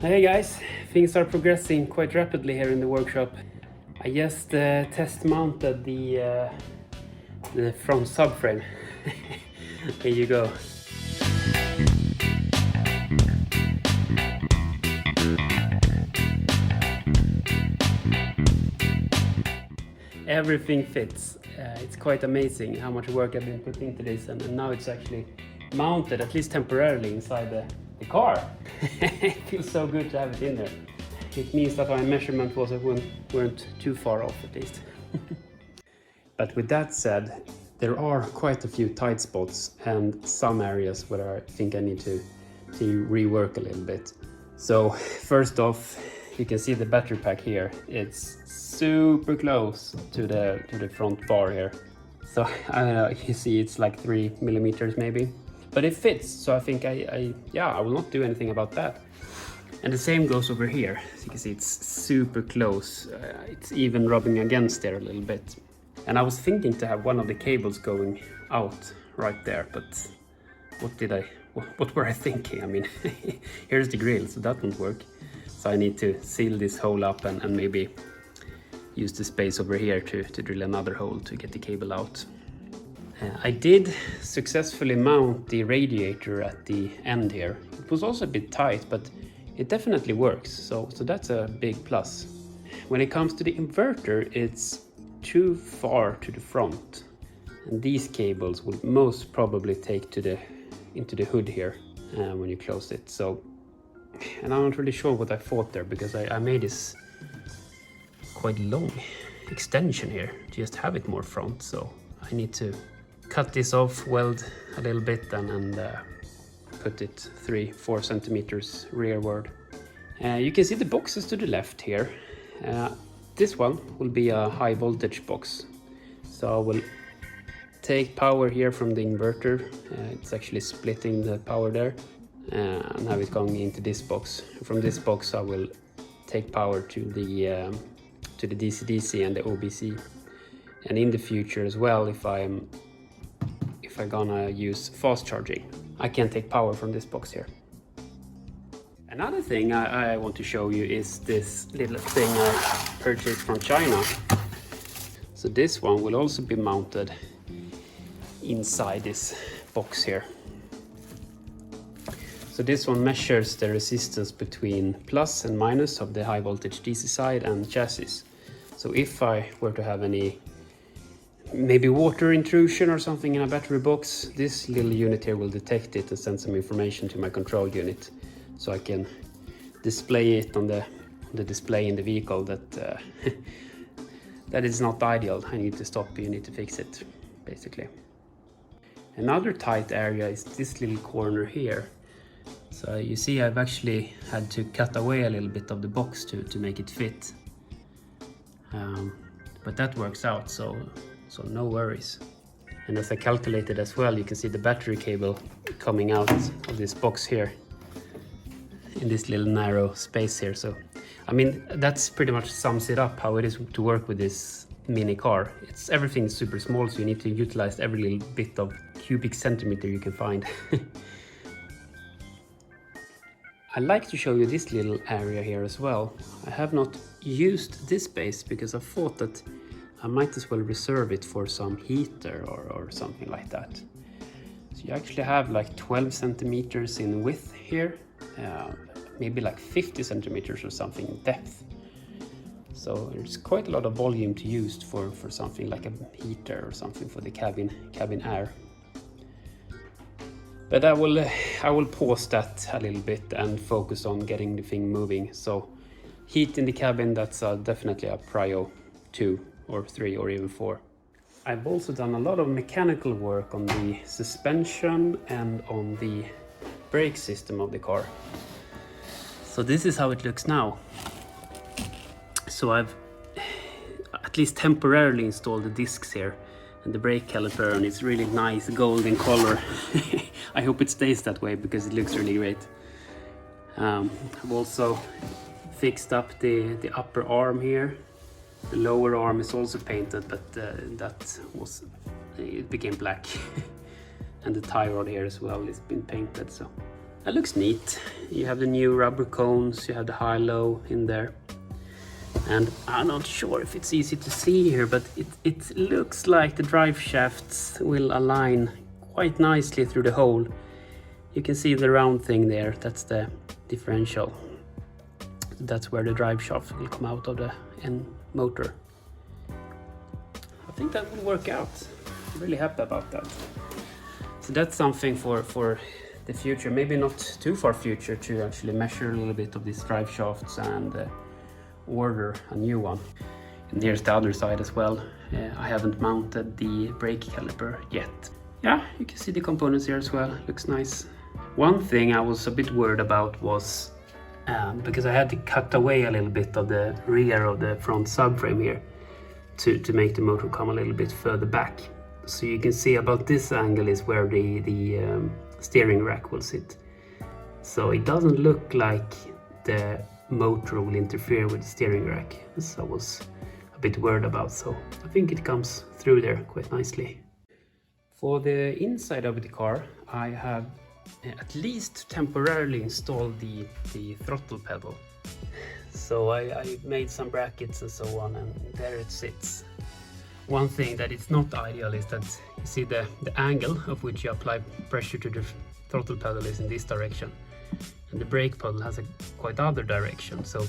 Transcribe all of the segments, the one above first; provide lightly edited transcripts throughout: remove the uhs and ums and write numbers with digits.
Hey guys, things are progressing quite rapidly here in the workshop. I just test mounted the front subframe. Here you go. Everything fits. It's quite amazing how much work I've been putting into this, and now it's actually mounted, at least temporarily, inside the car. It feels so good to have it in there. It means that my measurement weren't too far off, at least. But with that said, there are quite a few tight spots and some areas where I think I need to rework a little bit. So first off, you can see the battery pack here. It's super close to the front bar here. So I don't know, you see it's like 3 millimeters maybe. But it fits, so I think I will not do anything about that. And the same goes over here. As you can see, it's super close. It's even rubbing against there a little bit. And I was thinking to have one of the cables going out right there, but what were I thinking? I mean, here's the grill, so that won't work. So I need to seal this hole up and maybe use the space over here to drill another hole to get the cable out. I did successfully mount the radiator at the end here. It was also a bit tight, but it definitely works, so that's a big plus. When it comes to the inverter, it's too far to the front, and these cables will most probably take into the hood here when you close it. So, and I'm not really sure what I thought there, because I made this quite long extension here to just have it more front, so I need to cut this off, weld a little bit, and put it 3-4 centimeters rearward. You can see the boxes to the left here. This one will be a high voltage box, so I will take power here from the inverter. It's actually splitting the power there, and now it's going into this box. From this box I will take power to the DC-DC and the OBC, and in the future as well, if I'm gonna use fast charging, I can take power from this box here. Another thing I want to show you is this little thing I purchased from China. So this one will also be mounted inside this box here. So this one measures the resistance between plus and minus of the high voltage DC side and chassis. So if I were to have any maybe water intrusion or something in a battery box, this little unit here will detect it and send some information to my control unit, so I can display it on the display in the vehicle that that is not ideal. I need to stop, you need to fix it, basically. Another tight area is this little corner here. So you see I've actually had to cut away a little bit of the box to make it fit. But that works out, so no worries. And as I calculated as well, you can see the battery cable coming out of this box here in this little narrow space here. So I mean, that's pretty much sums it up how it is to work with this mini car. Everything's super small, so you need to utilize every little bit of cubic centimeter you can find. I like to show you this little area here as well. I have not used this space because I thought that I might as well reserve it for some heater or something like that. So you actually have like 12 centimeters in width here, maybe like 50 centimeters or something in depth. So there's quite a lot of volume to use for something like a heater or something for the cabin air. But I will pause that a little bit and focus on getting the thing moving. So heat in the cabin, that's definitely a prio 2 or 3 or even 4. I've also done a lot of mechanical work on the suspension and on the brake system of the car. So this is how it looks now. So I've at least temporarily installed the discs here and the brake caliper, and it's really nice golden color. I hope it stays that way because it looks really great. I've also fixed up the upper arm here. The lower arm is also painted, but it became black. And the tie rod here as well has been painted. So That looks neat. You have the new rubber cones, you have the high-low in there. And I'm not sure if it's easy to see here, but it looks like the drive shafts will align quite nicely through the hole. You can see the round thing there, that's the differential. That's where the drive shaft will come out of the end motor. I think that will work out. I'm really happy about that. So that's something for the future, maybe not too far future, to actually measure a little bit of these drive shafts and order a new one. And here's the other side as well. I haven't mounted the brake caliper yet. Yeah, you can see the components here as well, looks nice. One thing I was a bit worried about was because I had to cut away a little bit of the rear of the front subframe here to make the motor come a little bit further back. So you can see about this angle is where the steering rack will sit. So it doesn't look like the motor will interfere with the steering rack, as I was a bit worried about. So I think it comes through there quite nicely. For the inside of the car, I have at least temporarily installed the throttle pedal. So I made some brackets and so on, and there it sits. One thing that is not ideal is that you see the angle of which you apply pressure to the throttle pedal is in this direction, and the brake pedal has a quite other direction, so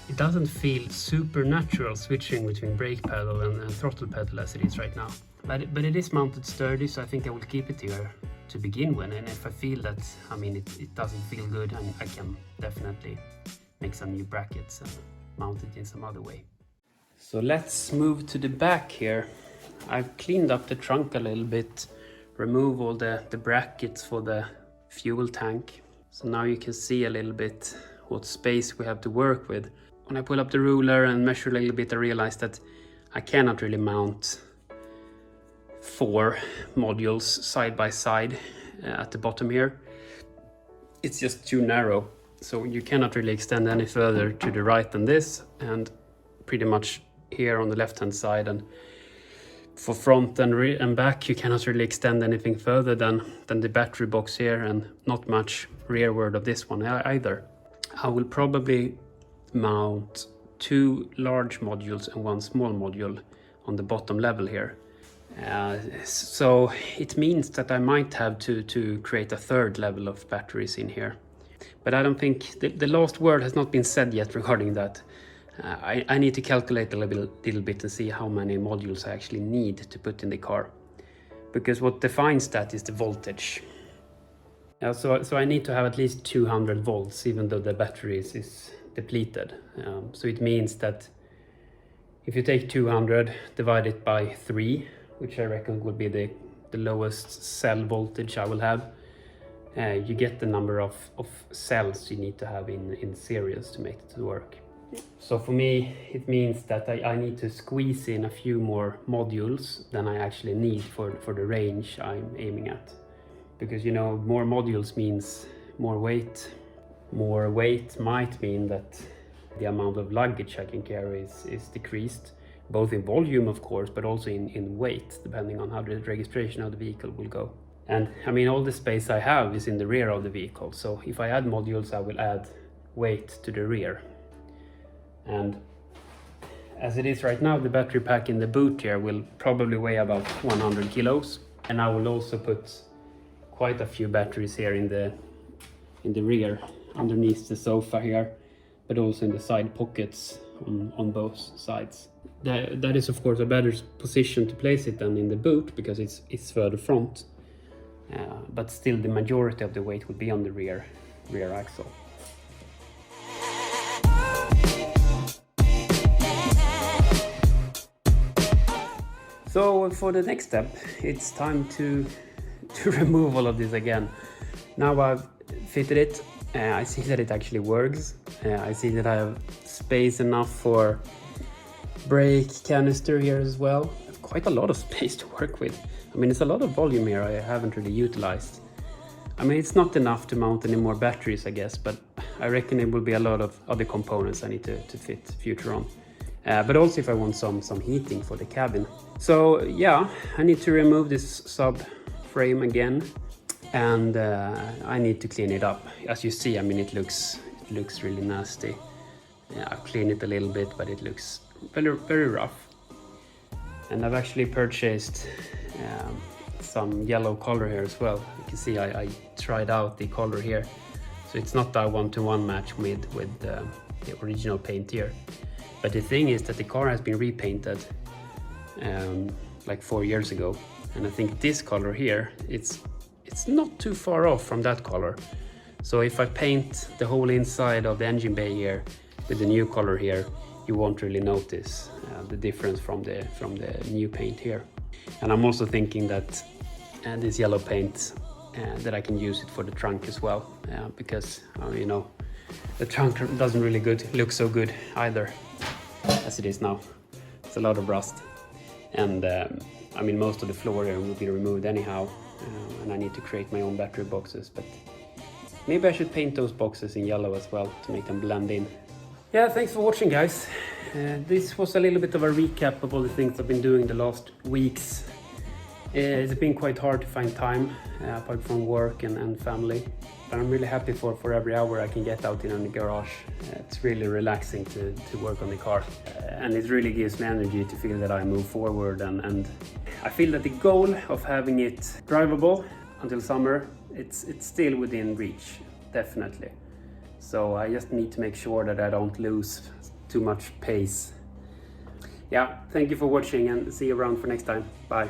it doesn't feel super natural switching between brake pedal and throttle pedal as it is right now. But it is mounted sturdy, so I think I will keep it here to begin with, and if I feel that, I mean, it doesn't feel good, I can definitely make some new brackets and mount it in some other way. So let's move to the back here. I've cleaned up the trunk a little bit, remove all the brackets for the fuel tank. So now you can see a little bit what space we have to work with. When I pull up the ruler and measure a little bit, I realized that I cannot really mount 4 modules side by side at the bottom here. It's just too narrow, so you cannot really extend any further to the right than this, and pretty much here on the left hand side, and for front and back you cannot really extend anything further than the battery box here, and not much rearward of this one either. I will probably mount 2 large modules and 1 small module on the bottom level here. So it means that I might have to create a 3rd level of batteries in here. But I don't think the last word has not been said yet regarding that. I need to calculate a little bit and see how many modules I actually need to put in the car. Because what defines that is the voltage. So I need to have at least 200 volts, even though the battery is depleted. So it means that if you take 200, divide it by 3, which I reckon would be the lowest cell voltage I will have, you get the number of cells you need to have in series to make it work. So for me, it means that I need to squeeze in a few more modules than I actually need for the range I'm aiming at. Because, you know, more modules means more weight. More weight might mean that the amount of luggage I can carry is decreased, both in volume, of course, but also in weight, depending on how the registration of the vehicle will go. And I mean, all the space I have is in the rear of the vehicle, so if I add modules, I will add weight to the rear. And as it is right now, the battery pack in the boot here will probably weigh about 100 kilos, and I will also put quite a few batteries here in the rear, underneath the sofa here, but also in the side pockets on both sides. That is of course a better position to place it than in the boot, because it's further front, but still the majority of the weight will be on the rear axle. So for the next step, it's time to remove all of this again. Now I've fitted it, I see that it actually works. I see that I have space enough for brake canister here as well. I have quite a lot of space to work with. I mean, it's a lot of volume here I haven't really utilized. I mean, it's not enough to mount any more batteries, I guess, but I reckon it will be a lot of other components I need to fit future on. But also if I want some heating for the cabin. So yeah, I need to remove this subframe again. and I need to clean it up. As you see, I mean, it looks really nasty. Yeah, I've cleaned it a little bit, but it looks very rough. And I've actually purchased some yellow color here as well. You can see I tried out the color here, so it's not a 1-to-1 match with the original paint here. But the thing is that the car has been repainted like 4 years ago, and I think this color here, it's not too far off from that color. So if I paint the whole inside of the engine bay here with the new color here, you won't really notice the difference from the new paint here. And I'm also thinking that this yellow paint, that I can use it for the trunk as well, because you know, the trunk doesn't really look so good either as it is now. It's a lot of rust, and I mean, most of the floor here will be removed anyhow, and I need to create my own battery boxes, but maybe I should paint those boxes in yellow as well to make them blend in. Yeah, thanks for watching, guys. This was a little bit of a recap of all the things I've been doing the last weeks. It's been quite hard to find time apart from work and family, but I'm really happy for every hour I can get out in the garage. It's really relaxing to work on the car, and it really gives me energy to feel that I move forward, and I feel that the goal of having it drivable until summer, it's still within reach, definitely. So I just need to make sure that I don't lose too much pace. Yeah, thank you for watching, and see you around for next time. Bye.